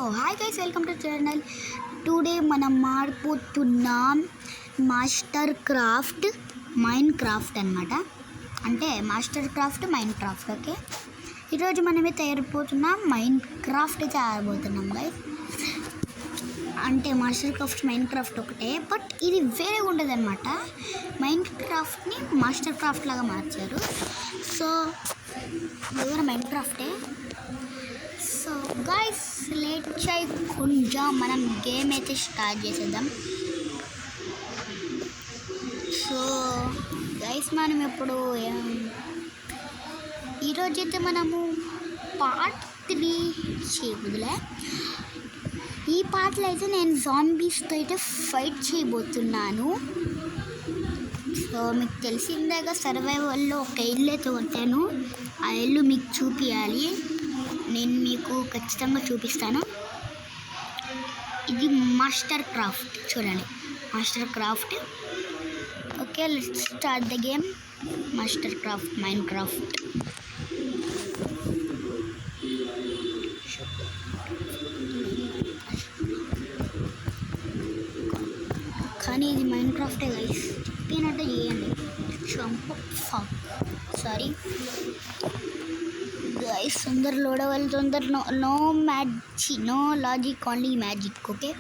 Hi guys, welcome to channel. Today మనం మాడిపోతున్నాం Mastercraft Minecraft అనమాట. అంటే Mastercraft Minecraft. Okay, ఈరోజు మనమే తయారైపోతున్నాం మైన్ క్రాఫ్ట్ అయితే ఆడబోతున్నాం గైస్. అంటే మాస్టర్ క్రాఫ్ట్ మైన్ క్రాఫ్ట్ ఒకటే, బట్ ఇది వేరేగా ఉంటుంది అనమాట. మైన్ క్రాఫ్ట్ని మాస్టర్ క్రాఫ్ట్ లాగా మార్చారు. సో ఇది కూడా మైన్ క్రాఫ్టే. సో గైస్, లేట్ చేయకుండా మనం గేమ్ అయితే స్టార్ట్ చేసేద్దాం. సో గైస్, మనం ఇప్పుడు ఈరోజైతే మనము పార్ట్ 3 చేయబోదులే. ఈ పార్ట్లో అయితే నేను జాంబీస్తో అయితే ఫైట్ చేయబోతున్నాను. సో మీకు తెలిసిందేగా, సర్వైవల్లో ఒక ఇల్లు అయితే కొట్టాను. ఆ ఇల్లు మీకు చూపించాలి, నేను మీకు ఖచ్చితంగా చూపిస్తాను. ఇది మాస్టర్ క్రాఫ్ట్, చూడండి Mastercraft. Okay, let's start the game. Mastercraft Minecraft. కానీ ఇది మైన్ క్రాఫ్టే గైస్, చెప్పినట్టు చేయండి. సారీ గైస్, తొందర లోడ్ అవ్వాలి, తొందర. No magic, no logic, only magic. Okay,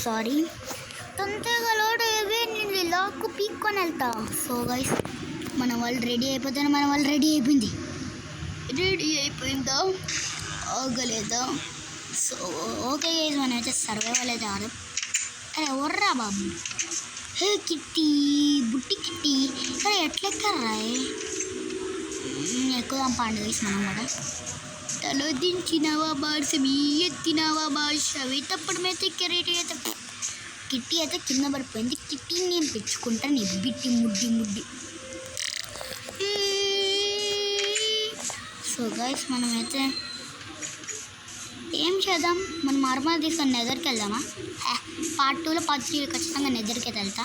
sorry. తొందరగా లోడ్ అయ్యే నేను లాక్కు పీక్కొని వెళ్తా. సో గైస్, మన వాళ్ళు రెడీ అయిపోతాను. మన వాళ్ళు రెడీ అయిపోయిందా, ఆగలేదా? సో ఓకే గైస్, మనం అయితే సర్వైవల్ అయితే ఆడదాం. అరే ఎవర్రా బాబు? హే కిట్టి, బుట్టి కిట్టి, అరే ఎట్లెక్కర్రా? ఎక్కుదాం పాండు గైస్. మనం కూడా తలో దించినవా బార్సమి, ఎత్తినవా బాషవి, తప్పుడు మీద కెరీటి అయితే కిట్టి అయితే కింద పడిపోయింది. కిట్టిని నేను తెచ్చుకుంటాను. బిట్టి ముడ్డి. సో గైస్, మనమైతే ఏం చేద్దాం, మనం నార్మల్ తీసుకొని నెదర్కి వెళ్దామా? పార్ట్ 2లో పార్ట్ 3 ఖచ్చితంగా నెదర్కి అయితే వెళ్తా.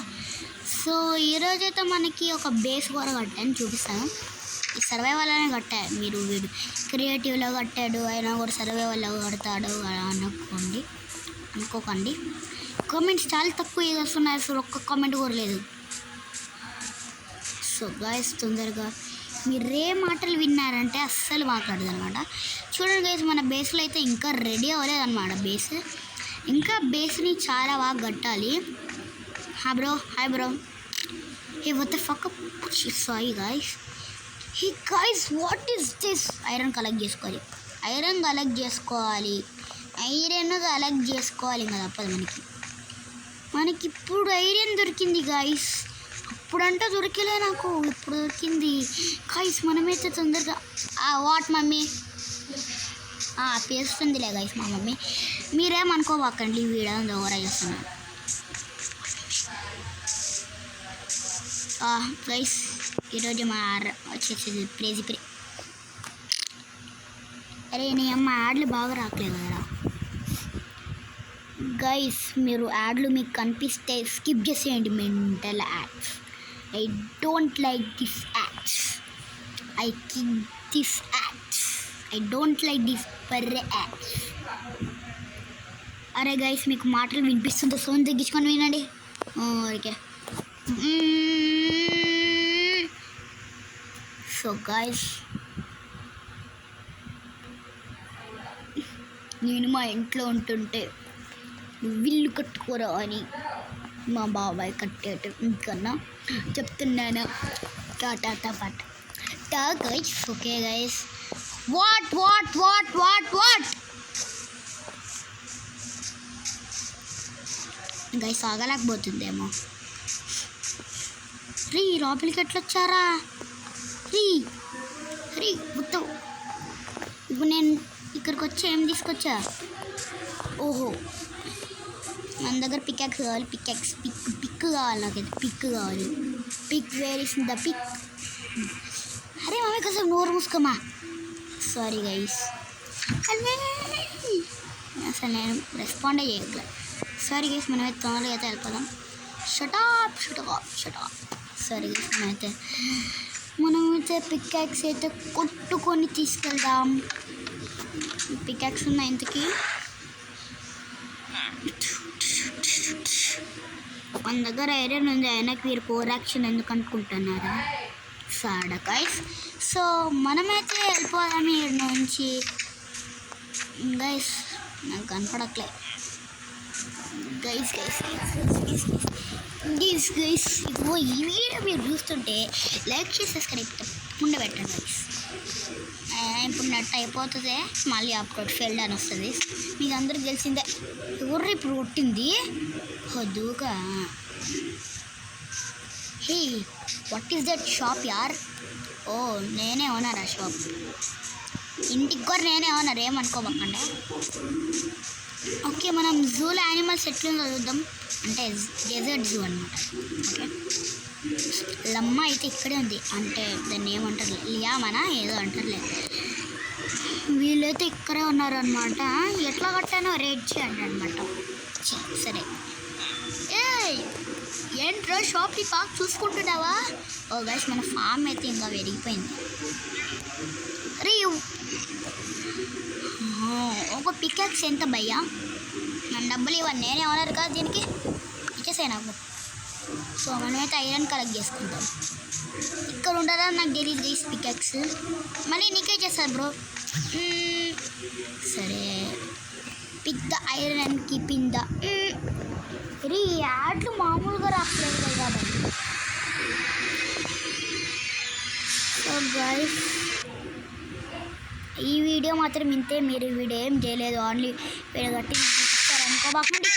సో ఈరోజైతే మనకి ఒక బేస్ కూడా కట్టాను, చూపిస్తాను. ఈ సర్వైవల్ అనే కట్టా. మీరు వీడు క్రియేటివ్లో కట్టాడు అయినా కూడా సర్వైవల్లో కడతాడు అనుకోకండి. కామెంట్స్ చాలా తక్కువ ఇది వస్తున్నాయి, అసలు ఒక్క కామెంట్ కూడా లేదు. సో గైస్, తొందరగా మీరే మాటలు విన్నారంటే అస్సలు మాట్లాడదు అనమాట. చూడండి గైస్, మన బేస్లో అయితే ఇంకా రెడీ అవ్వలేదు అనమాట. ఇంకా బేస్ని చాలా బాగా కట్టాలి. Hi bro. Hey what the fuck, sorry guys. Hey guys, what is this? Iron collect చేసుకోవాలి. ఐరన్ కలెక్ట్ కదా తప్పదు మనకి ఇప్పుడు ఐరన్ దొరికింది గైస్. ఇప్పుడంటే దొరికలే నాకు, ఇప్పుడు దొరికింది గైస్. మనమైతే తొందరగా వాట్ మమ్మీ పేస్తుందిలే గైస్ మా మమ్మీ. మీరేమనుకోవాకండి, వీడియో ఓవర్ చేస్తున్నాను గైస్. ఈరోజు మా వచ్చేసేది ప్రేజీ అరే నీ అమ్మ యాడ్లు బాగా రావట్లేదు కదా గైస్. మీరు యాడ్లు మీకు కనిపిస్తే స్కిప్ చేసేయండి. Mental ads, I don't like these ads. I kick these ads. I don't like these perre ads. అరే గైస్, మీకు మాటలు వినిపిస్తుందో సౌండ్ తగ్గించుకొని వినండి. ఓకే. సో గైస్, నేను మా ఇంట్లో ఉంటుంటే నువ్వు ఇల్లు కట్టుకోరా అని మా బాబాయ్ కట్టేట ఇంకన్నా చెప్తున్నాను. టా guys. Okay guys, what guys, ఆగలేకపోతుందేమో. రీ లోపలికి ఎట్లొచ్చారా? రీ మొత్తం. ఇప్పుడు నేను ఇక్కడికి వచ్చి ఏం తీసుకొచ్చా? ఓహో, మన దగ్గర పికాక్స్ కావాలి. పిక్ కావాలి నాకైతే. పిక్ కావాలి. Where is the pick? అరే మమ్మీ, కొంచెం నోరు మూసుకోమా. సారీ గైస్, అసలు నేను రెస్పాండే చేయట్లేదు. సారీ గైస్, మనమైతే తొందరగా అయితే వెళ్ళిపోదాం. షటాప్. సారీ గైస్, మనమైతే పికాక్స్ అయితే కొట్టుకొని తీసుకెళ్దాం. పికాక్స్ ఉన్న ఇంతకి మన దగ్గర ఐరన్ ఉంది, ఆయనకి మీరు ఓవర్ యాక్షన్ ఎందుకు అనుకుంటున్నారా? సాడా గైస్. సో మనమైతే వెళ్ళిపోదాం ఈ నుంచి. గైస్ నాకు కనపడట్లే. గైస్ ఇదిగో ఈ వీడియో మీరు చూస్తుంటే లైక్ చేసి సబ్స్క్రైబ్ తప్పకుండా పెట్టండి గైస్. ఇప్పుడు నెట్ అయిపోతుంది, మళ్ళీ అప్లోడ్ ఫెయిల్డ్ అని వస్తుంది. మీకు అందరికి తెలిసిందే. ఎవరు ఇప్పుడు కొట్టింది వద్దుగా. Hey what is that shop యార్? ఓ నేనే ఓనర్ ఆ షాప్. ఇంటికి కూడా నేనే ఓనర్, ఏమనుకోబకండి. ఓకే, మనం జూలో యానిమల్స్ ఎట్లుందో చూద్దాం. అంటే డెజర్ట్ జూ అనమాట. ఓకే, లమ్మ అయితే ఇక్కడే ఉంది. అంటే దాన్ని ఏమంటారు, లియామనా ఏదో అంటారులే. వీళ్ళైతే ఇక్కడే ఉన్నారు అనమాట. ఎట్లా కట్టానో రేట్ చేయండి అనమాట. సరే, ఏంట్రో షాప్ని పాక్ చూసుకుంటున్నావా? ఓ గైస్, మన ఫామ్ అయితే ఇంకా పెరిగిపోయింది. అరే ఒక పికాక్స్ ఎంత భయ్యా? మన డబ్బులు ఇవ్వండి, నేనే ఓనర్ కాదు దీనికి, ఇచ్చేసాయి నాకు. సో మనమైతే ఐరన్ కలెక్ట్ చేసుకుంటాం. ఇక్కడ ఉండదా నాకు తెలియదు గైస్. పికాక్స్ మళ్ళీ నీకే చేస్తారు బ్రో. సరే, pick the iron and keeping the. ఇది యాడ్లు మామూలుగా రావట్లేదు కదా కాబట్టి. సో గైస్, ఈ వీడియో మాత్రం ఇంతే. మీరు ఈ వీడియో ఏం చేయలేదు, ఓన్లీ వీడియో కట్టి చూపిస్తారు అనుకోబాకండి.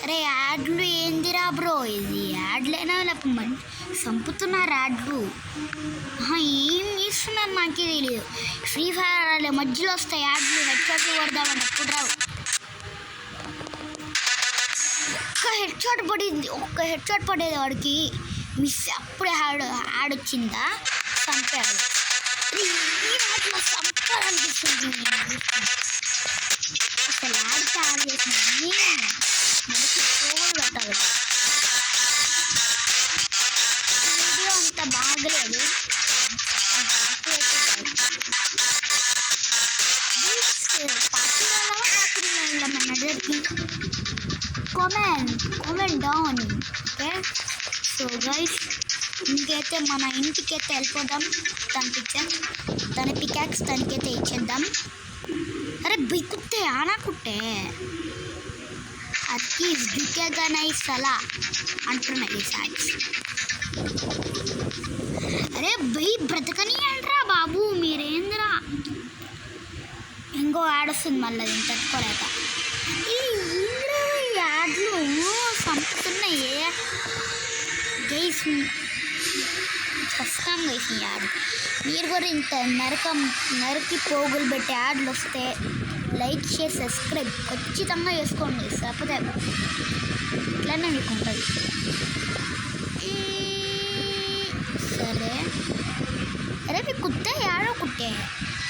అరే యాడ్లు ఏందిరా బ్రో? ఇది యాడ్లైనా లేకపోతే చంపుతున్నారు యాడ్లు. ఏం చేస్తున్నారు నాకే తెలియదు. ఫ్రీ ఫైర్ అలా మధ్యలో వస్తాయి యాడ్లు. హెడ్షాట్లు కొడదామని అప్పుడు రావు. ఒక్క హెడ్షాట్ పడేది వాడికి మిస్. అప్పుడే యాడ్ వచ్చిందా, చంపాడు. చంపాలనిపిస్తుంది అసలు. యాడ్కి యాడ్ చేసింది మనకి పోగలు పెట్టాలి. వీడియో అంత బాగలేదు. Comment down. Okay, so guys, ఇంకైతే మన ఇంటికైతే వెళ్ళిపోదాం. తన పికాక్స్ తనకైతే ఇచ్చేద్దాం. అరే బిక్కుతే ఆనా కుట్టే అది బికేగా నైసలా అంటున్నాయి సాక్స్. అరే బై బ్రతకని అంటరా బాబు, మీరేంద్రా? ఇంకో యాడ్ వస్తుంది మళ్ళీ, అది తట్టుకోలేక. ఈ యాడ్లు చంపుతున్నాయి గైస్. కష్టం గైస్ ఈ యాడ్. మీరు కూడా ఇంత నరికి పోగులు పెట్టి యాడ్లు వస్తే లైక్ చేసి సబ్స్క్రైబ్ ఖచ్చితంగా చేసుకోండి. కాకపోతే ఇట్లానే మీకు ఉంటుంది. సరే, అరే మీ కుత్తే యాడో కుట్టే.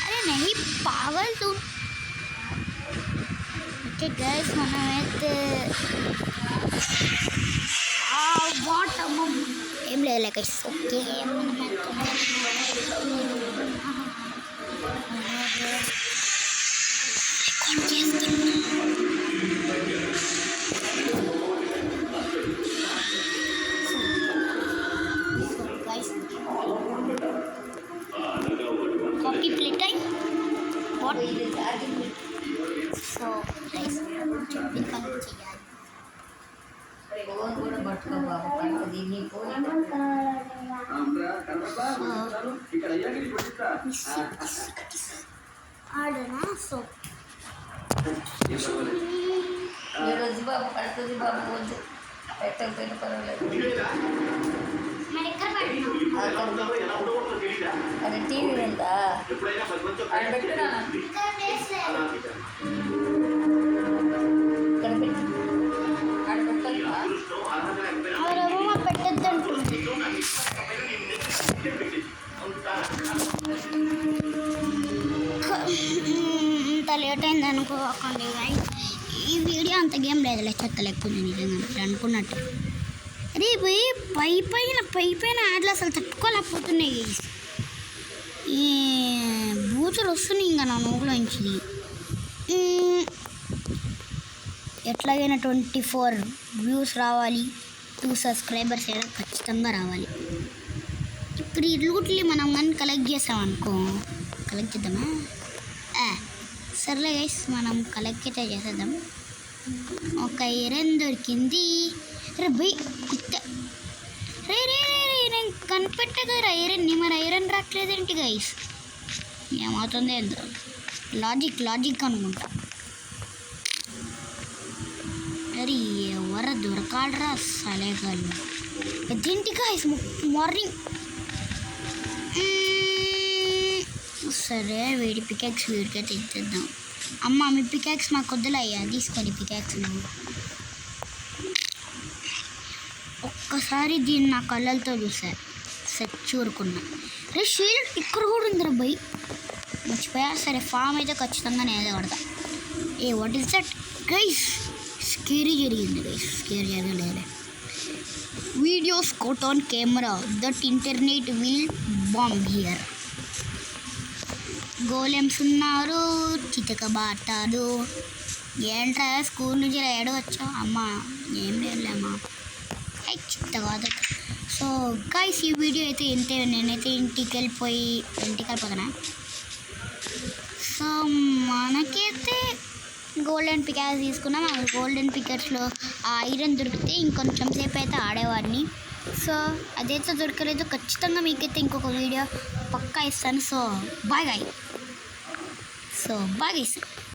అరే నహి పాగల్ తూ. ఓకే గైస్, మనమైతే వాట్ ఏం లేదు guys. Okay, copy play time. What so guys, చెప్పిన పని చేయాలి. ఆడనా? సో రోజు బాబు పడుతుంది బాబు, వద్దు పెట్టకపోయినా పర్వాలేదు. అది టీవీ ఉందా? అది పెట్టుకున్నా ఇక్కడ పెట్టి ఆడ పెట్టాలా? అవరేమో పెట్టద్దంటుంది. ఇంత లేట్ అయింది అనుకోకండి guys. ఈ వీడియో అంత గేమ్ లేదులే, చెత్త లేకుండా నిజంగా మీరు అనుకున్నట్టు. అరే పై పైన యాడ్లు అసలు తట్టుకోలేకపోతున్నాయి guys. ఈ బూతులు వస్తున్నాయి ఇంకా నా నోట్లోంచి. ఎట్లాగైనా 24 వ్యూస్ రావాలి, 2 సబ్స్క్రైబర్స్ అయినా ఖచ్చితంగా రావాలి. ఇప్పుడు ఈ లూట్ని మనం కానీ కలెక్ట్ చేసామనుకో, కలెక్ట్ చేద్దామా? సర్లే గైస్, మనం కలెక్ట్ అయితే చేసేద్దాం. ఒక ఐరన్ దొరికింది. రే బై కుత్త, రే నేను కనిపెట్టగా ఐరన్ని, మరి ఐరన్ రావట్లేదేంటి గైస్? ఏమవుతుంది ఏందో, లాజిక్ అనుకుంటా. అరే ఎవరు దొరకాలరా సలేగాళ్ళు. అదేంటి గైస్ మార్నింగ్. సరే వీడి పికాక్స్ వీడికైతే ఇచ్చేద్దాం. అమ్మ మీ పికాక్స్ మాకు వద్దులయ్యా, తీసుకొని పికాక్స్ నువ్వు. ఒక్కసారి దీన్ని నా కళ్ళతో చూసారు, చూరుకున్నా. రే షీల్డ్ ఇక్కడ కూడా ఉందిరా బై, మర్చిపోయా. సరే ఫామ్ అయితే ఖచ్చితంగా నేనే పడతా. What is that guys? Scary జరిగింది గైస్, స్కేరీ జరగలేదు. Videos caught on camera, that internet will bomb here. Golems ఉన్నారు, చితకబాటారు. ఏంట్రా స్కూల్ నుంచి ఏడు వచ్చా? అమ్మ ఏం లేదులేమ్మా, చిత్తగాదు. సో గైస్ ఈ వీడియో అయితే ఇంతే. నేనైతే ఇంటికి వెళ్ళిపోతున్నా. సో మనకైతే గోల్డెన్ పికాక్స్ తీసుకున్నాం. ఆ గోల్డెన్ పికాక్స్లో ఆ ఐరన్ దొరికితే ఇంకొంచెం సేపు అయితే ఆడేవాడిని. సో అదైతే దొరకలేదు. ఖచ్చితంగా మీకైతే ఇంకొక వీడియో పక్కా ఇస్తాను. So bye guys.